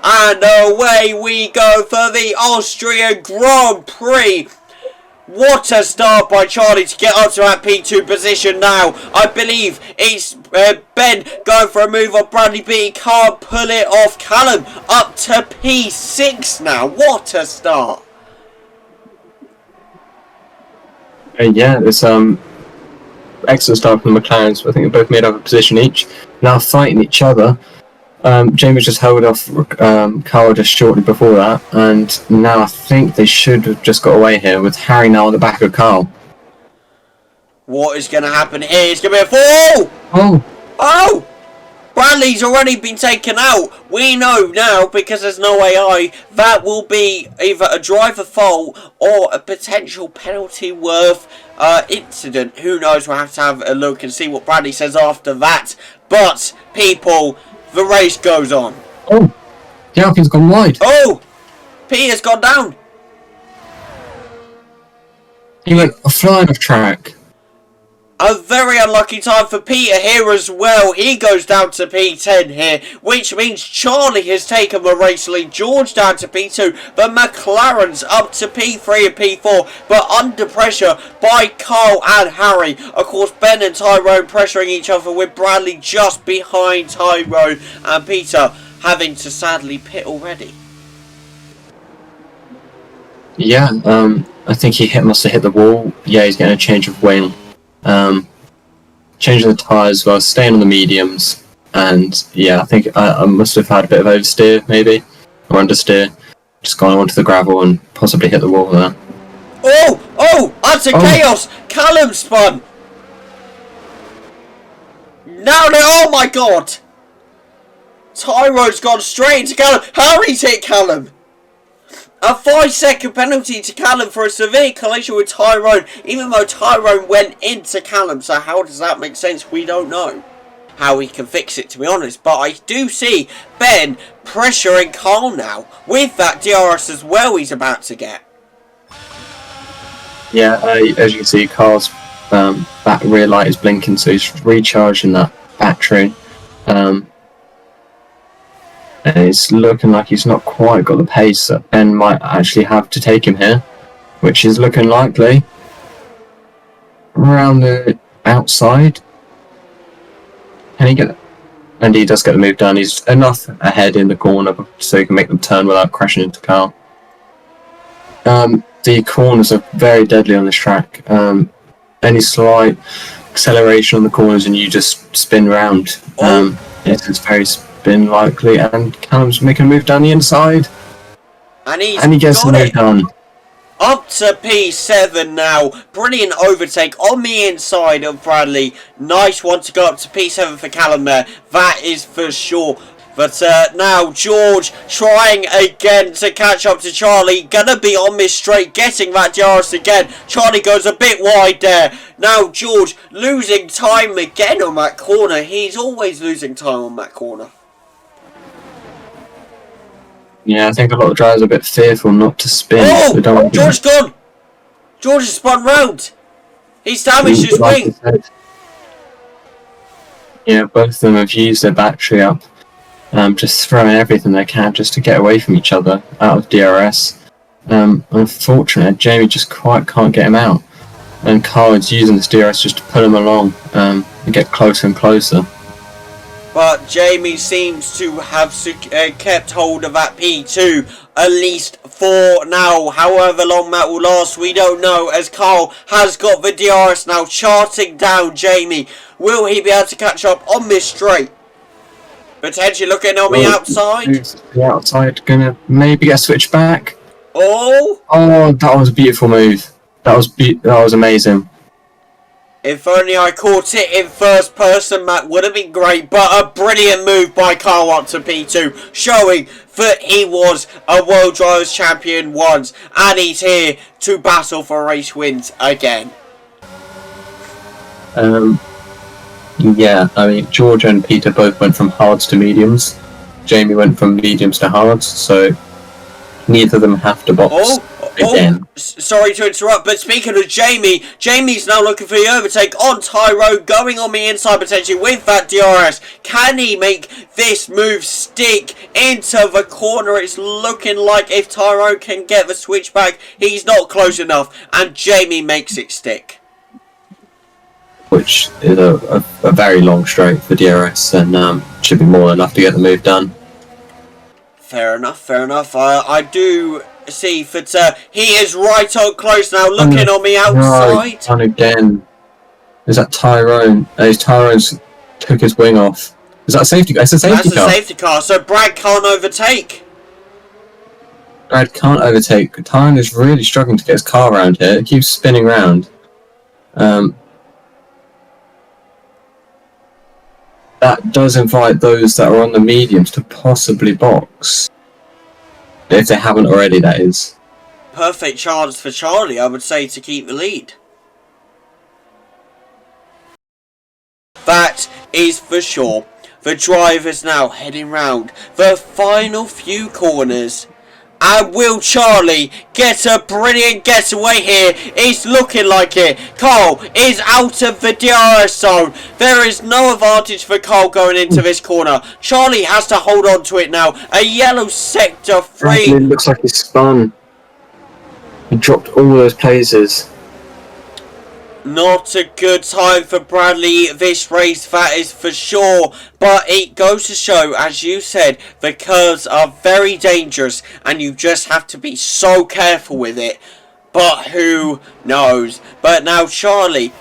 And away we go for the Austrian Grand Prix. What a start by Charlie to get up to that P2 position now. I believe it's Ben going for a move on Bradley, but he can't pull it off. Callum up to P6 now. What a start. Yeah, it's excellent start from the McLarens. I think they both made up a position each. Now fighting each other. Jamie just held off Carl just shortly before that, and now I think they should have just got away here with Harry now on the back of Carl. What is going to happen here? It's going to be a fall! Oh! Bradley's already been taken out. We know now, because there's no AI, that will be either a driver fault or a potential penalty worth incident. Who knows? We'll have to have a look and see what Bradley says after that. But, people, the race goes on. Oh, the Alpine's gone wide. Oh, Peter's gone down. He went flying off track. A very unlucky time for Peter here as well. He goes down to P10 here, which means Charlie has taken the race lead. George down to P2, but McLaren's up to P3 and P4, but under pressure by Carl and Harry. Of course, Ben and Tyrone pressuring each other, with Bradley just behind Tyrone and Peter having to sadly pit already. Yeah, I think he must have hit the wall. Yeah, he's getting a change of wing. Changing the tyres as well, staying on the mediums, and yeah, I think I must have had a bit of oversteer maybe, or understeer, just gone onto the gravel and possibly hit the wall there. Oh, utter chaos! Callum spun! Now, oh my god! Tyrone's gone straight into Callum. Harry's hit Callum! A 5-second penalty to Callum for a severe collision with Tyrone, even though Tyrone went into Callum. So how does that make sense? We don't know how he can fix it, to be honest. But I do see Ben pressuring Carl now with that DRS as well he's about to get. Yeah, as you can see, Carl's back rear light is blinking, so he's recharging that battery. And it's looking like he's not quite got the pace that Ben might actually have to take him here, which is looking likely. Around the outside. Can he get it? And he does get the move done. He's enough ahead in the corner so he can make them turn without crashing into Carl. The corners are very deadly on this track. Any slight acceleration on the corners and you just spin round. It's very spin likely, and Callum's making a move down the inside. And he gets the move done. Up to P7 now. Brilliant overtake on the inside of Bradley. Nice one to go up to P7 for Callum there. That is for sure. But now George trying again to catch up to Charlie. Gonna be on this straight, getting that DRS again. Charlie goes a bit wide there. Now George losing time again on that corner. He's always losing time on that corner. Yeah, I think a lot of drivers are a bit fearful not to spin. Oh, George's gone! George has spun round. He's damaged his wing. Yeah, both of them have used their battery up. Just throwing everything they can just to get away from each other out of DRS. Unfortunately, Jamie just quite can't get him out. And Carl is using this DRS just to pull him along and get closer and closer. But Jamie seems to have kept hold of that P2, at least for now. However long that will last, we don't know, as Carl has got the DRS now charting down Jamie. Will he be able to catch up on this straight? Potentially looking on the outside. The outside gonna maybe get switched back. Oh, that was a beautiful move. That was amazing. If only I caught it in first person, that would have been great. But a brilliant move by Carl up to P2, showing that he was a World Drivers' Champion once, and he's here to battle for race wins again. Yeah, I mean, George and Peter both went from hards to mediums. Jamie went from mediums to hards, so neither of them have to box again. Sorry to interrupt, but speaking of Jamie, Jamie's now looking for the overtake on Tyrone, going on the inside potentially with that DRS. Can he make this move stick into the corner. It's looking like if Tyrone can get the switchback, he's not close enough, and Jamie makes it stick. Which is a very long straight for DRS, and should be more than enough to get the move done. Fair enough, fair enough. I do see that he is right on close now, looking on the outside. And again, is that Tyrone? Tyrone's took his wing off. Is that a safety car? It's a safety car. That's a safety car, so Brad can't overtake. Brad can't overtake. Tyrone is really struggling to get his car around here. It keeps spinning round. That does invite those that are on the mediums to possibly box. If they haven't already, that is. Perfect chance for Charlie, I would say, to keep the lead. That is for sure. The driver's now heading round the final few corners. And will Charlie get a brilliant getaway here? It's looking like it. Cole is out of the DRS zone. There is no advantage for Cole going into this corner. Charlie has to hold on to it now. A yellow sector 3. It looks like he spun. He dropped all those places. Not a good time for Bradley this race, that is for sure. But it goes to show, as you said, the curves are very dangerous and you just have to be so careful with it. But who knows? But now Charlie's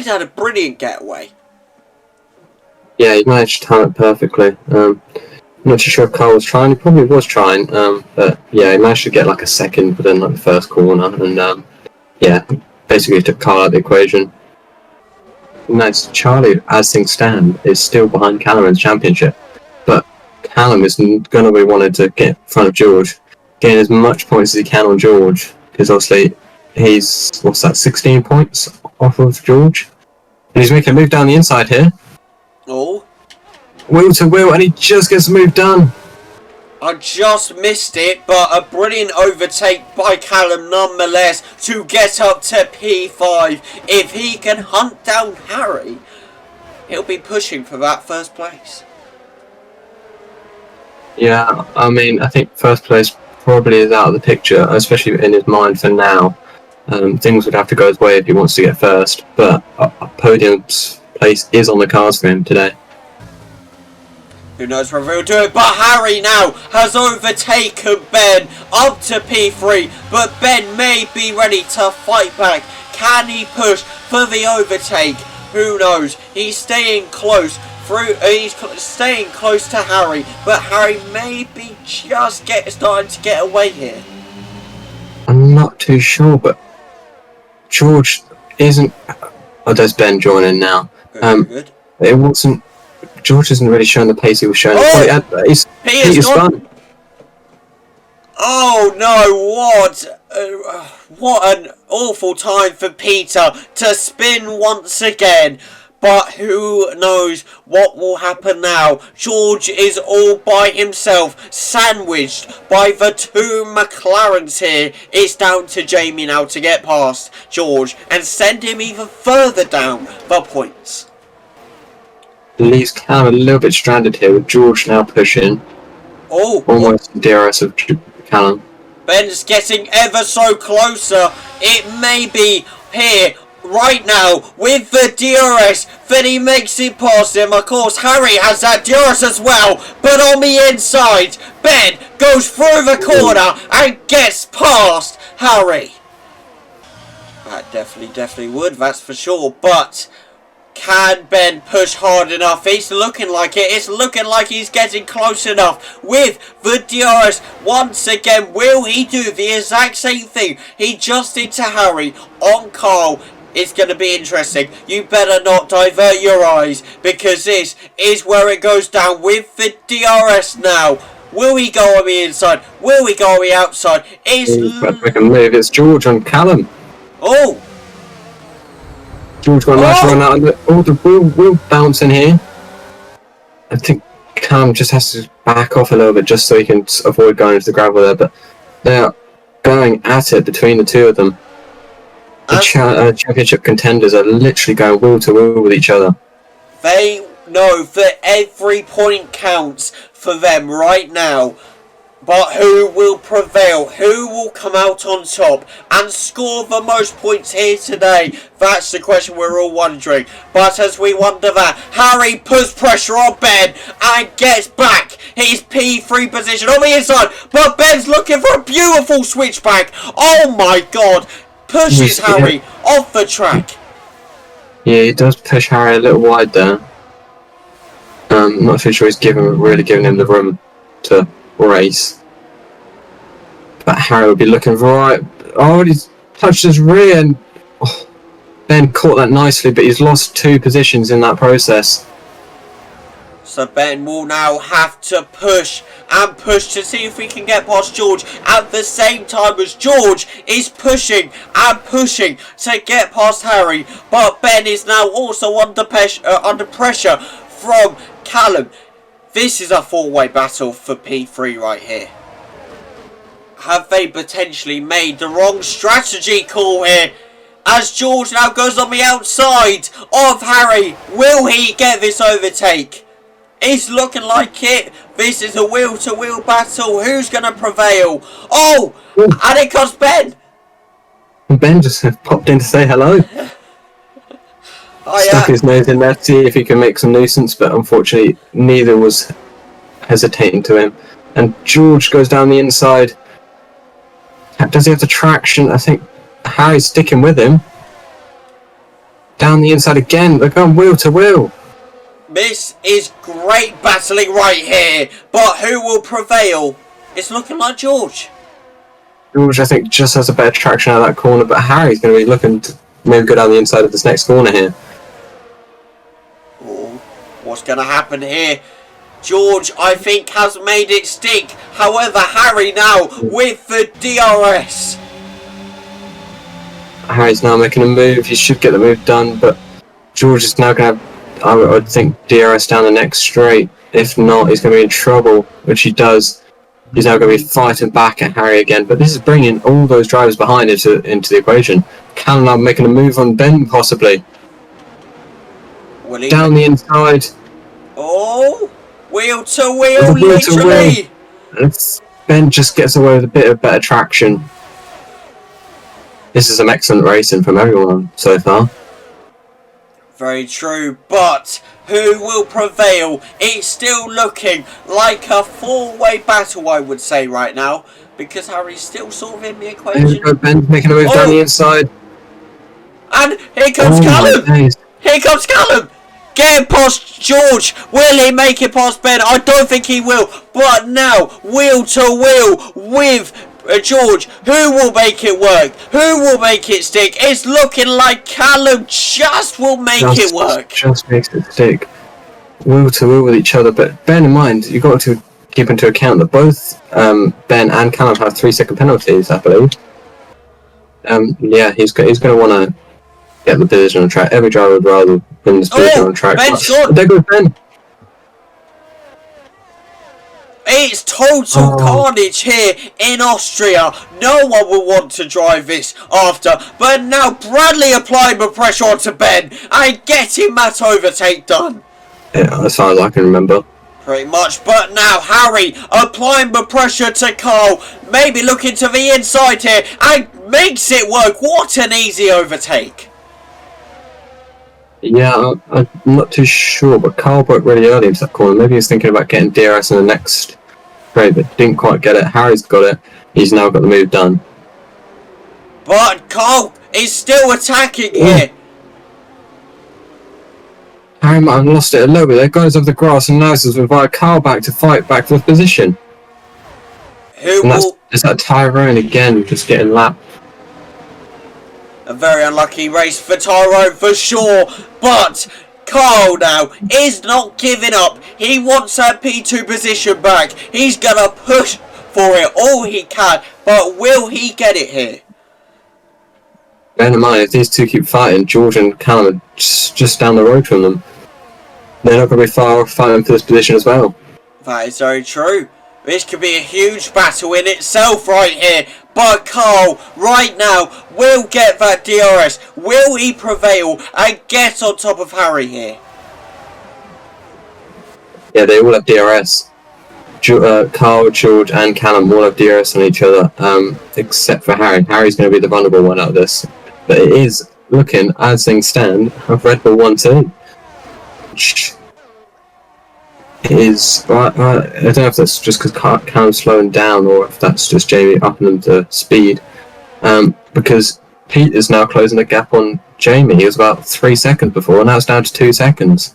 had a brilliant getaway. Yeah, he managed to time it perfectly. I'm not too sure if Carl was trying. He probably was trying. But yeah, he managed to get like a second within like the first corner. And yeah, basically took Carl out of the equation. Nice. Charlie, as things stand, is still behind Callum in the championship. But Callum is going to be wanting to get in front of George, getting as much points as he can on George. Because obviously he's, 16 points off of George? And he's making a move down the inside here. Oh. Wheel to wheel, and he just gets the move done. I just missed it, but a brilliant overtake by Callum nonetheless to get up to P5. If he can hunt down Harry, he'll be pushing for that first place. Yeah, I mean, I think first place probably is out of the picture, especially in his mind for now. Things would have to go his way if he wants to get first, but a podium place is on the cards for him today. Who knows whether he'll do it, but Harry now has overtaken Ben up to P3, but Ben may be ready to fight back. Can he push for the overtake? Who knows? He's staying close he's staying close to Harry, but Harry may be just starting to get away here. I'm not too sure, but George isn't... Oh, there's Ben joining now. Good. It wasn't... George isn't really showing the pace he was showing. Oh! He's spun. Oh no, what an awful time for Peter to spin once again. But who knows what will happen now. George is all by himself, sandwiched by the two McLarens here. It's down to Jamie now to get past George and send him even further down the points. Leaves Callum a little bit stranded here with George now pushing. Oh, almost the DRS of Callum. Ben's getting ever so closer. It may be here right now with the DRS that he makes it past him. Of course, Harry has that DRS as well, but on the inside, Ben goes through the corner and gets past Harry. That definitely would, that's for sure, but can Ben push hard enough? It's looking like it. It's looking like he's getting close enough with the DRS. Once again, will he do the exact same thing he just did to Harry on Carl? It's going to be interesting. You better not divert your eyes, because this is where it goes down with the DRS now. Will he go on the inside? Will he go on the outside? It's George on Callum. Oh! George got a nice run out of it. Oh, the wheel bounce in here. I think Cam just has to back off a little bit just so he can avoid going into the gravel there, but they're going at it between the two of them. The championship contenders are literally going wheel to wheel with each other. They know that every point counts for them right now. But who will prevail? Who will come out on top and score the most points here today? That's the question we're all wondering. But as we wonder that, Harry puts pressure on Ben and gets back his P3 position on the inside. But Ben's looking for a beautiful switchback. Oh my god. Pushes Harry off the track. Yeah, he does push Harry a little wide there. Not too sure he's really giving him the room to race. But Harry will be looking right. Oh, he's touched his rear and Ben caught that nicely, but he's lost 2 positions in that process. So Ben will now have to push and push to see if we can get past George at the same time as George is pushing and pushing to get past Harry. But Ben is now also under pressure from Callum. This is a 4-way battle for P3 right here. Have they potentially made the wrong strategy call here? As George now goes on the outside of Harry. Will he get this overtake? It's looking like it. This is a wheel-to-wheel battle. Who's going to prevail? Oh! And it comes Ben. Ben just popped in to say hello. Stuck his nose in there to see if he can make some nuisance, but unfortunately neither was hesitating to him. And George goes down the inside. Does he have the traction? I think Harry's sticking with him. Down the inside again. They're going wheel to wheel. This is great battling right here. But who will prevail? It's looking like George. George, I think, just has a better traction out of that corner, but Harry's going to be looking to maybe go down the inside of this next corner here. Ooh, what's going to happen here? George, I think, has made it stick. However, Harry now with the DRS. Harry's now making a move. He should get the move done, but George is now going to have, I would think, DRS down the next straight. If not, he's going to be in trouble, which he does. He's now going to be fighting back at Harry again, but this is bringing all those drivers behind into the equation. Callum now making a move on Ben, possibly. Down the inside. Oh! Wheel to wheel, literally! Ben just gets away with a bit of better traction. This is some excellent racing from everyone so far. Very true, but who will prevail? It's still looking like a 4-way battle, I would say, right now. Because Harry's still sort of in the equation. Ben's making a move down the inside. And here comes Callum! Here comes Callum! Getting past George. Will he make it past Ben? I don't think he will. But now, wheel to wheel with George. Who will make it work? Who will make it stick? It's looking like Callum just will make it work. Just makes it stick. Wheel to wheel with each other. But bear in mind, you've got to keep into account that both Ben and Callum have 3-second penalties, I believe. Yeah, he's going to want to get the position on track. Every driver would rather win this position on track. Ben's gone. There goes Ben. It's total carnage here in Austria. No one will want to drive this after. But now Bradley applying the pressure onto Ben and getting that overtake done. Yeah, as far as I can remember. Pretty much, but now Harry applying the pressure to Carl. Maybe looking to the inside here and makes it work. What an easy overtake. Yeah, I'm not too sure, but Carl broke really early into that corner. Maybe he's thinking about getting DRS in the next straight, but didn't quite get it. Harry's got it. He's now got the move done. But Carl is still attacking here. Harry might have lost it a little bit. There goes over the grass and now it's invite Carl back to fight back for the position. Is that Tyrone again, just getting lapped? A very unlucky race for Tyrone for sure, but Carl now is not giving up. He wants that P2 position back. He's going to push for it all he can, but will he get it here? Bear in mind, if these two keep fighting, George and Callum are just down the road from them. They're not going to be far off fighting for this position as well. That is very true. This could be a huge battle in itself right here. But Carl, right now, will get that DRS. Will he prevail and get on top of Harry here? Yeah, they all have DRS. Carl, George, and Callum all have DRS on each other, except for Harry. Harry's going to be the vulnerable one out of this. But it is looking, as things stand, of Red Bull 1-2. Which is... I don't know if that's just because Callum's slowing down or if that's just Jamie upping them to speed. Because Pete is now closing the gap on Jamie. He was about 3 seconds before, and now it's down to 2 seconds.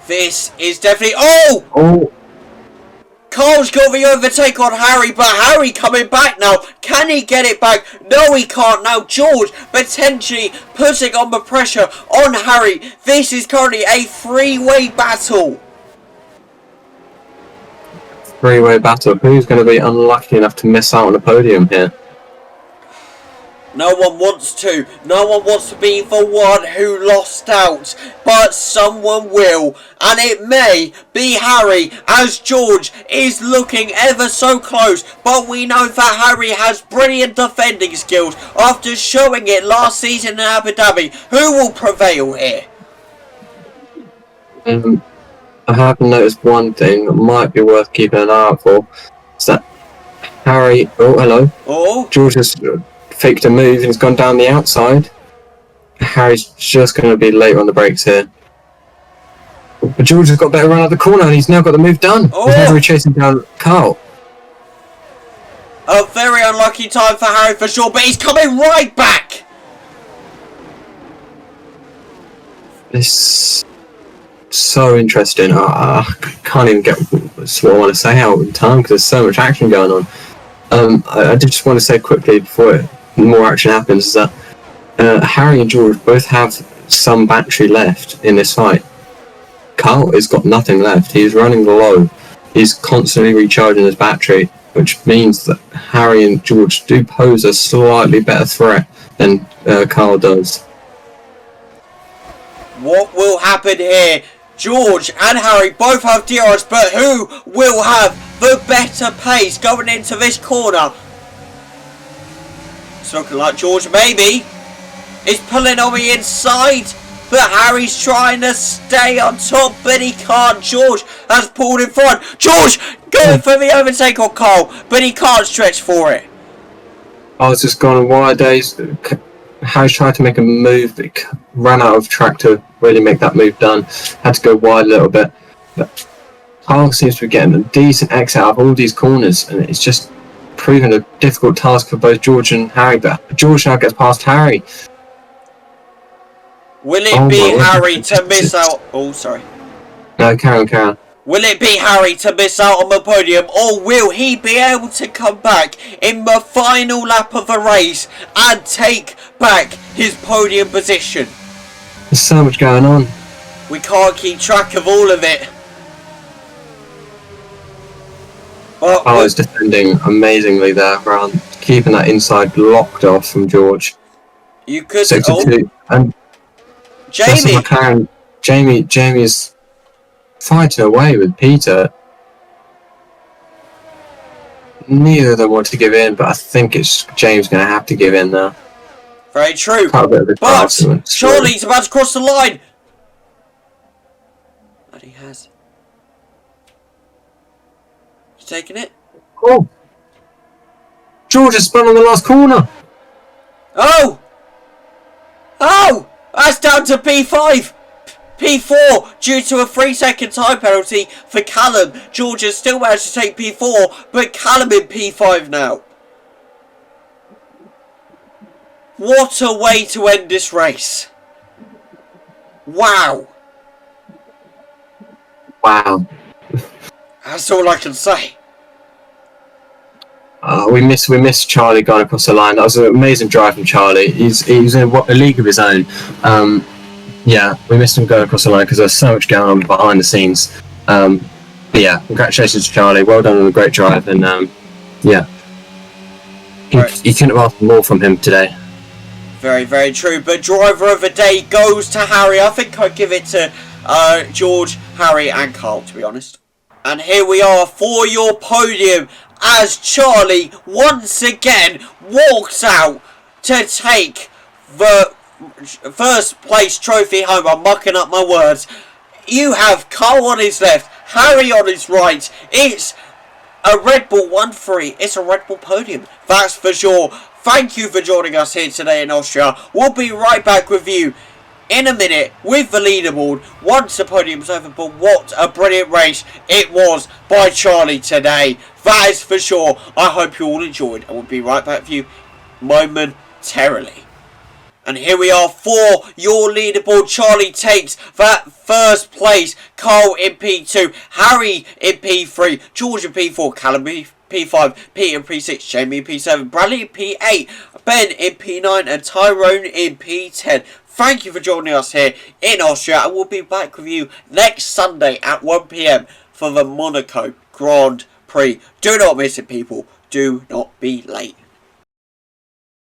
This is definitely... Oh! Carl's got the overtake on Harry, but Harry coming back now. Can he get it back? No, he can't now. George potentially putting on the pressure on Harry. This is currently a three-way battle. Three-way battle. Who's going to be unlucky enough to miss out on the podium here? No one wants to. No one wants to be the one who lost out. But someone will. And it may be Harry, as George is looking ever so close. But we know that Harry has brilliant defending skills after showing it last season in Abu Dhabi. Who will prevail here? I have noticed one thing that might be worth keeping an eye out for. Is that Harry... Oh, hello. Oh? George has faked a move and he's gone down the outside. Harry's just going to be late on the brakes here. But George has got a better run out of the corner and he's now got the move done. Oh. He's never chasing down Carl. A very unlucky time for Harry for sure, but he's coming right back. It's so interesting. I can't even get what I want to say out in time because there's so much action going on. I did just want to say quickly before more action happens is that Harry and George both have some battery left in this fight. Carl has got nothing left. He's running low. He's constantly recharging his battery, which means that Harry and George do pose a slightly better threat than Carl does. What will happen here? George and Harry both have DRS, but who will have the better pace going into this corner? It's looking like George maybe is pulling on the inside, but Harry's trying to stay on top, but he can't. George has pulled in front. George going for the overtake on Carl, but he can't stretch for it. I was just gone on wide days. Harry's tried to make a move, but ran out of track to really make that move done. Had to go wide a little bit. But Carl seems to be getting a decent exit out of all these corners, and it's just proving a difficult task for both George and Harry. But George now gets past Harry. Will it be Harry to miss out? Oh, sorry. No, carry on. Will it be Harry to miss out on the podium, or will he be able to come back in the final lap of the race and take back his podium position? There's so much going on. We can't keep track of all of it. But I was defending amazingly there, around keeping that inside locked off from George. You could... Sector 2. And Jamie! Jamie's fighting away with Peter. Neither of them want to give in, but I think it's James going to have to give in now. Very true. But Charlie's about to cross the line. And he has. He's taking it. Oh! George has spun on the last corner. Oh! Oh! That's down to P5. P4 due to a 3-second time penalty for Callum. George has still managed to take P4, but Callum in P5 now. What a way to end this race. Wow. Wow. That's all I can say. We missed Charlie going across the line. That was an amazing drive from Charlie. He's in a league of his own. Yeah, we missed him going across the line because there's so much going on behind the scenes. But yeah, congratulations to Charlie. Well done on a great drive, and yeah, you couldn't have asked more from him today. Very, very true. But driver of the day goes to Harry. I think I'd give it to George, Harry, and Carl, to be honest. And here we are for your podium as Charlie once again walks out to take the first place trophy home. I'm mucking up my words. You have Carl on his left, Harry on his right. It's a Red Bull 1-3. It's a Red Bull podium. That's for sure. Thank you for joining us here today in Austria. We'll be right back with you in a minute with the leaderboard once the podium's over. But what a brilliant race it was by Charlie today. That is for sure. I hope you all enjoyed, and we'll be right back with you momentarily. And here we are for your leaderboard. Charlie takes that first place. Carl in P2. Harry in P3. George in P4. Callum in P5. Peter in P6. Jamie in P7. Bradley in P8. Ben in P9. And Tyrone in P10. Thank you for joining us here in Austria. And we'll be back with you next Sunday at 1 PM for the Monaco Grand Prix. Do not miss it, people. Do not be late.